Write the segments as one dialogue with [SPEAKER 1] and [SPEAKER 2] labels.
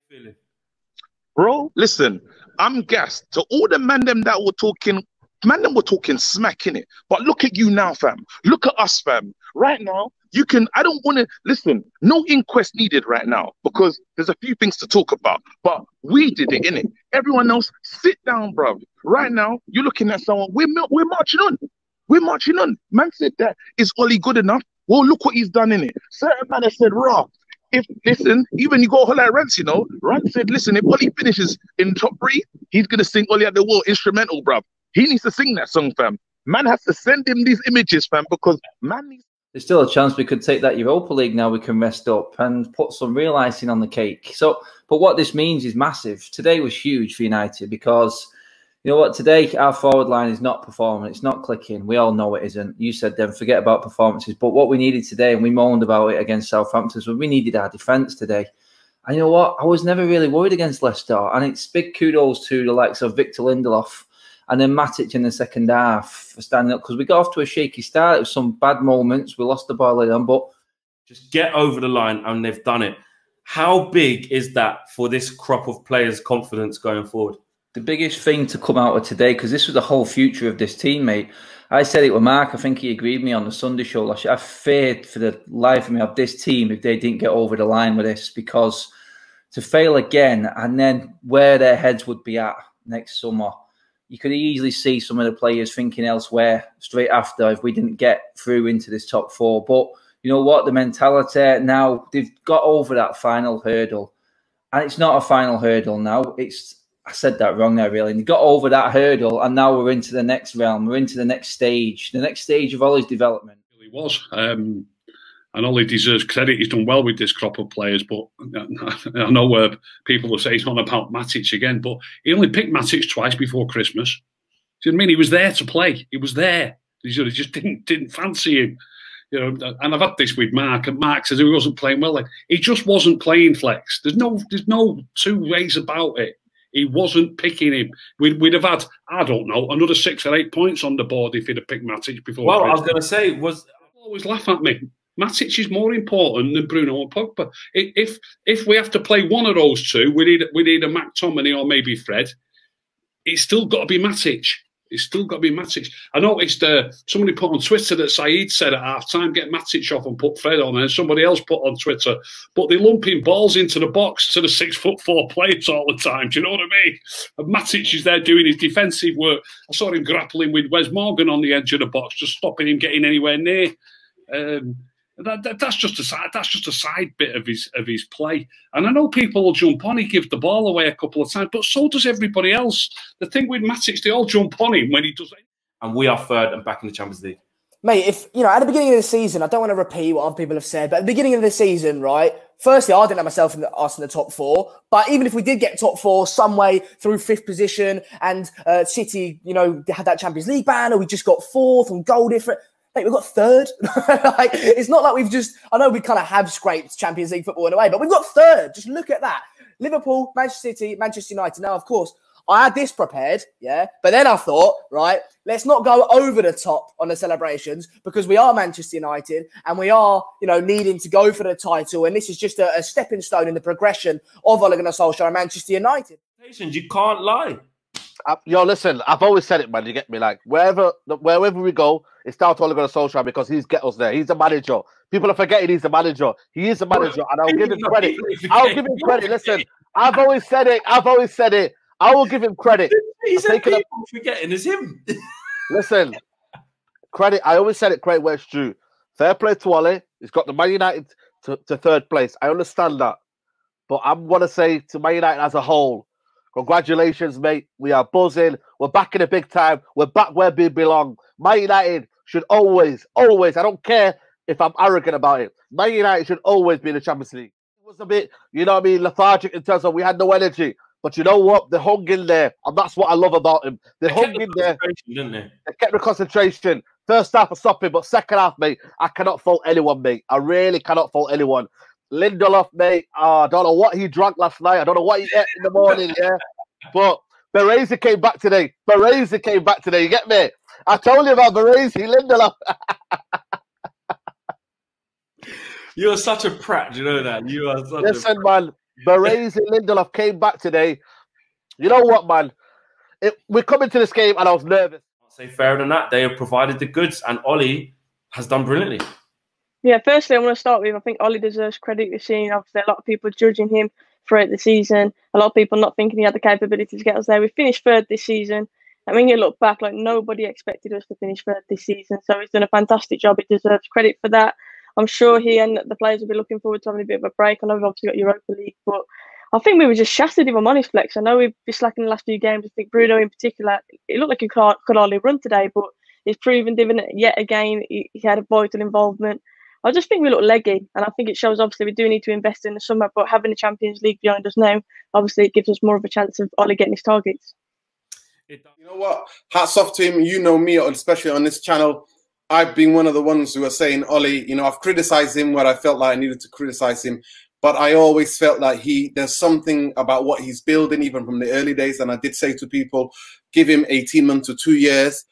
[SPEAKER 1] Feeling.
[SPEAKER 2] Bro, listen, I'm gassed. To all the man them that were talking, man them were talking smack in it. But look at you now, fam. Look at us, fam. Right now, you can, I don't want to, listen, no inquest needed right now because there's a few things to talk about. But we did it, innit? Everyone else, sit down, bro. Right now, you're looking at someone, we're marching on. We're marching on. Man said that, is Ollie good enough? Well, look what he's done in it. Certain man has said, raw. If listen, even you go like Rance, Rance said, listen, if Ollie finishes in top three, he's gonna sing Ollie at the Wall instrumental, bruv. He needs to sing that song, fam. Man has to send him these images, fam, because man needs.
[SPEAKER 3] There's still a chance we could take that Europa League now. We can rest up and put some real icing on the cake. So, but what this means is massive. Today was huge for United because, you know what, today our forward line is not performing. It's not clicking. We all know it isn't. You said then, forget about performances. But what we needed today, and we moaned about it against Southampton, was we needed our defence today. And you know what? I was never really worried against Leicester. And it's big kudos to the likes of Victor Lindelof and then Matic in the second half for standing up, because we got off to a shaky start. It was some bad moments. We lost the ball later on, but
[SPEAKER 1] just get over the line, and they've done it. How big is that for this crop of players' confidence going forward?
[SPEAKER 3] The biggest thing to come out of today, because this was the whole future of this team, mate. I said it with Mark. I think he agreed with me on the Sunday show last year. I feared for the life of me of this team if they didn't get over the line with this, because to fail again and then where their heads would be at next summer, you could easily see some of the players thinking elsewhere straight after if we didn't get through into this top four. But you know what? The mentality now, they've got over that final hurdle. And it's not a final hurdle now. I said that wrong there, really. And they got over that hurdle, and now we're into the next realm. We're into the next stage of Ollie's development.
[SPEAKER 4] He was. And Ollie deserves credit. He's done well with this crop of players, but I know where people will say he's on about Matic again, but he only picked Matic twice before Christmas. Do you know what I mean? He was there to play. He was there. He just didn't fancy him. You know, and I've had this with Mark, and Mark says he wasn't playing well. He just wasn't playing, Flex. There's no two ways about it. He wasn't picking him. We'd have had, I don't know, another 6 or 8 points on the board if he'd have picked Matic before.
[SPEAKER 1] Well, I was going to say,
[SPEAKER 4] always laugh at me. Matic is more important than Bruno and Pogba. If we have to play one of those two, we need a McTominay or maybe Fred. It's still got to be Matic. It's still got to be Matic. I noticed somebody put on Twitter that Saeed said at half-time, get Matic off and put Fred on, and somebody else put on Twitter, but they're lumping balls into the box to the 6'4" players all the time. Do you know what I mean? And Matic is there doing his defensive work. I saw him grappling with Wes Morgan on the edge of the box, just stopping him getting anywhere near. That's just a side bit of his play. And I know people will jump on. He gives the ball away a couple of times, but so does everybody else. The thing with Matic, they all jump on him when he does it.
[SPEAKER 1] And we are third and back in the Champions League.
[SPEAKER 5] Mate, if you know, at the beginning of the season, I don't want to repeat what other people have said, but at the beginning of the season, right? Firstly, I didn't have myself in the top four. But even if we did get top four some way through 5th position, and City, you know, had that Champions League ban, or we just got 4th on goal different. Mate, we've got 3rd. Like, it's not like we've just... I know we kind of have scraped Champions League football in a way, but we've got 3rd. Just look at that. Liverpool, Manchester City, Manchester United. Now, of course, I had this prepared, yeah? But then I thought, right, let's not go over the top on the celebrations because we are Manchester United and we are, you know, needing to go for the title. And this is just a stepping stone in the progression of Ole Gunnar Solskjaer and Manchester United.
[SPEAKER 1] You can't lie.
[SPEAKER 6] Yo, listen, I've always said it, man. You get me? Like, wherever we go, it's down to Ole Gunnar Solskjaer because he's get us there. He's the manager. People are forgetting he's the manager. He is the manager, and I'll give him credit. I'll give him credit. Listen, I've always said it. I will give him credit.
[SPEAKER 1] He's forgetting is him.
[SPEAKER 6] Listen, credit. I always said it. Credit where it's due. Fair play to Ole. He's got the Man United to 3rd place. I understand that, but I'm gonna say to Man United as a whole, congratulations, mate. We are buzzing. We're back in the big time. We're back where we belong. Man United should always, I don't care if I'm arrogant about it, Man United should always be in the Champions League. It was a bit, you know what I mean, lethargic in terms of we had no energy. But you know what? They hung in there. And that's what I love about him. They hung in there.
[SPEAKER 1] Didn't they?
[SPEAKER 6] They kept the concentration. First half was stopping, but second half, mate, I cannot fault anyone, mate. I really cannot fault anyone. Lindelof, mate, I don't know what he drank last night. I don't know what he ate in the morning, yeah. But Berezi came back today. You get me? I told you about Berezi, Lindelof.
[SPEAKER 1] You're such a prat, do you know that? You are such
[SPEAKER 6] Listen, man, Baresi and Lindelof came back today. You know what, man? We're coming to this game and I was nervous.
[SPEAKER 1] I'll say fairer than that. They have provided the goods and Ollie has done brilliantly.
[SPEAKER 7] Yeah, firstly, I want to start with, I think Ollie deserves credit. We've seen, obviously, a lot of people judging him throughout the season. A lot of people not thinking he had the capability to get us there. We finished third this season. And when you look back, like, nobody expected us to finish third this season. So he's done a fantastic job. He deserves credit for that. I'm sure he and the players will be looking forward to having a bit of a break. I know we've obviously got Europa League, but I think we were just shattered, if I'm honest, Flex. I know we've been slacking the last few games. I think Bruno in particular, it looked like he could hardly run today, but he's proven dividend yet again. He had a vital involvement. I just think we look leggy, and I think it shows, obviously, we do need to invest in the summer, but having the Champions League behind us now, obviously, it gives us more of a chance of Ollie getting his targets.
[SPEAKER 8] You know what? Hats off to him. You know me, especially on this channel. I've been one of the ones who are saying, Ollie, you know, I've criticised him where I felt like I needed to criticise him, but I always felt like there's something about what he's building, even from the early days, and I did say to people, give him 18 months to 2 years,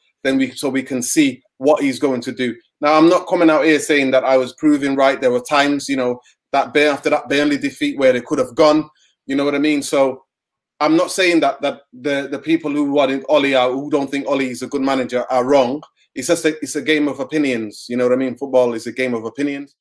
[SPEAKER 8] so we can see what he's going to do. Now, I'm not coming out here saying that I was proven right. There were times, you know, after that Burnley defeat where they could have gone, you know what I mean? So I'm not saying that the people who want Ollie out, who don't think Ollie is a good manager, are wrong. It's just it's a game of opinions. You know what I mean? Football is a game of opinions.